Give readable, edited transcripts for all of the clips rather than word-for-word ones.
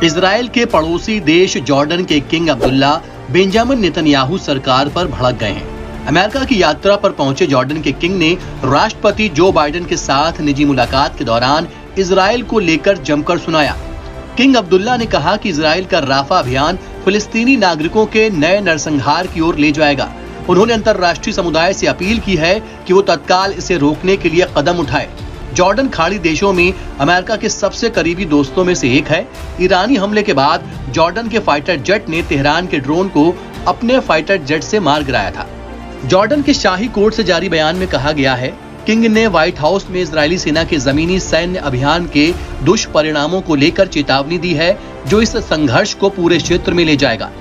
Israel के पड़ोसी देश जॉर्डन के किंग अब्दुल्ला बेंजामिन नेतन्याहू सरकार पर भड़क गए हैं। अमेरिका की यात्रा पर पहुंचे जॉर्डन के किंग ने राष्ट्रपति जो बाइडेन के साथ निजी मुलाकात के दौरान इजराइल को लेकर जमकर सुनाया। किंग अब्दुल्ला ने कहा कि इजराइल का राफा अभियान फिलिस्तीनी नागरिकों के नए नरसंहार की ओर ले जाएगा। उन्होंने अंतर्राष्ट्रीय समुदाय से अपील की है कि वो तत्काल इसे रोकने के लिए कदम उठाए। जॉर्डन खाड़ी देशों में अमेरिका के सबसे करीबी दोस्तों में से एक है। ईरानी हमले के बाद जॉर्डन के फाइटर जेट ने तेहरान के ड्रोन को अपने फाइटर जेट से मार गिराया था। जॉर्डन के शाही कोर्ट से जारी बयान में कहा गया है, किंग ने व्हाइट हाउस में इजरायली सेना के जमीनी सैन्य अभियान के दुष्परिणामों को लेकर चेतावनी दी है, जो इस संघर्ष को पूरे क्षेत्र में ले जाएगा।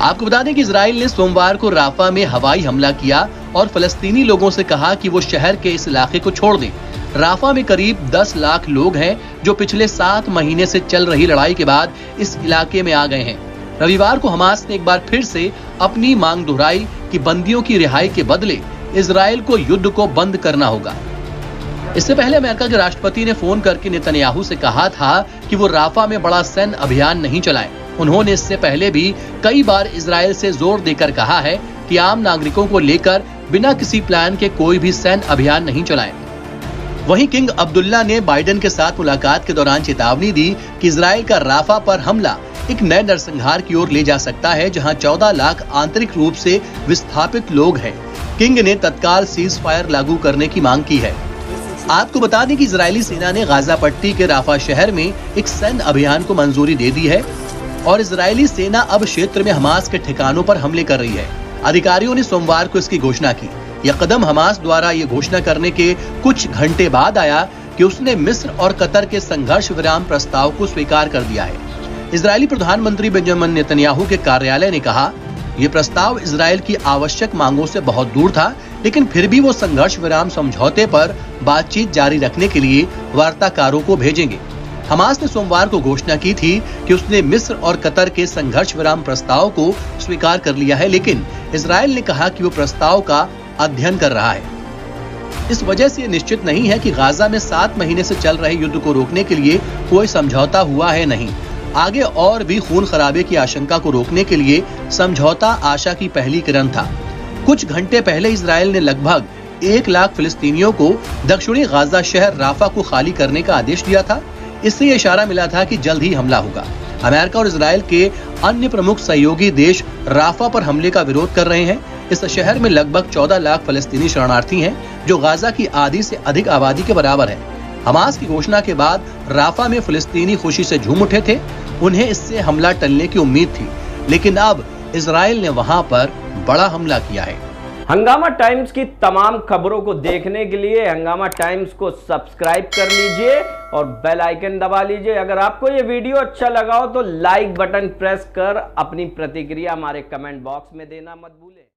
आपको बता दें कि इजराइल ने सोमवार को राफा में हवाई हमला किया और फलस्तीनी लोगों से कहा कि वो शहर के इस इलाके को छोड़ दें। राफा में करीब 10 लाख लोग हैं जो पिछले 7 महीने से चल रही लड़ाई के बाद इस इलाके में आ गए हैं। रविवार को हमास ने एक बार फिर से अपनी मांग दोहराई कि बंदियों की रिहाई के बदले इजराइल को युद्ध को बंद करना होगा। इससे पहले अमेरिका के राष्ट्रपति ने फोन करके नेतन्याहू से कहा था कि वो राफा में बड़ा सैन्य अभियान नहीं चलाएं। उन्होंने इससे पहले भी कई बार इजराइल से जोर देकर कहा है कि आम नागरिकों को लेकर बिना किसी प्लान के कोई भी सैन्य अभियान नहीं चलाएं। वहीं किंग अब्दुल्ला ने बाइडेन के साथ मुलाकात के दौरान चेतावनी दी कि इजराइल का राफा पर हमला एक नए नरसंहार की ओर ले जा सकता है, जहां 14 लाख आंतरिक रूप से विस्थापित लोग हैं। किंग ने तत्काल सीज फायर लागू करने की मांग की है। आपको बता दें कि इजरायली सेना ने गाजा पट्टी के राफा शहर में एक सैन्य अभियान को मंजूरी दे दी है और इजरायली सेना अब क्षेत्र में हमास के ठिकानों पर हमले कर रही है। अधिकारियों ने सोमवार को इसकी घोषणा की। यह कदम हमास द्वारा ये घोषणा करने के कुछ घंटे बाद आया कि उसने मिस्र और कतर के संघर्ष विराम प्रस्ताव को स्वीकार कर दिया है। इजरायली प्रधानमंत्री बेंजामिन नेतन्याहू के कार्यालय ने कहा, यह प्रस्ताव इजराइल की आवश्यक मांगों से बहुत दूर था, लेकिन फिर भी वो संघर्ष विराम समझौते पर बातचीत जारी रखने के लिए वार्ताकारों को भेजेंगे। हमास ने सोमवार को घोषणा की थी कि उसने मिस्र और कतर के संघर्ष विराम प्रस्ताव को स्वीकार कर लिया है, लेकिन इजराइल ने कहा कि वो प्रस्ताव का अध्ययन कर रहा है। इस वजह से निश्चित नहीं है कि गाजा में 7 महीने से चल रहे युद्ध को रोकने के लिए कोई समझौता हुआ है। नहीं, आगे और भी खून खराबे की आशंका को रोकने के लिए समझौता आशा की पहली किरण था। कुछ घंटे पहले इजराइल ने लगभग 1 लाख फिलिस्तीनियों को दक्षिणी गाजा शहर राफा को खाली करने का आदेश दिया था। इससे यह इशारा मिला था कि जल्द ही हमला होगा। अमेरिका और इजराइल के अन्य प्रमुख सहयोगी देश राफा पर हमले का विरोध कर रहे हैं। इस शहर में लगभग 14 लाख फलस्तीनी शरणार्थी हैं, जो गाजा की आधी से अधिक आबादी के बराबर है। हमास की घोषणा के बाद राफा में फिलिस्तीनी खुशी से झूम उठे थे। उन्हें इससे हमला टलने की उम्मीद थी, लेकिन अब इजराइल ने वहां पर बड़ा हमला किया है। हंगामा टाइम्स की तमाम खबरों को देखने के लिए हंगामा टाइम्स को सब्सक्राइब कर लीजिए और बेल आइकन दबा लीजिए। अगर आपको ये वीडियो अच्छा लगा हो तो लाइक बटन प्रेस कर अपनी प्रतिक्रिया हमारे कमेंट बॉक्स में देना मत भूलें।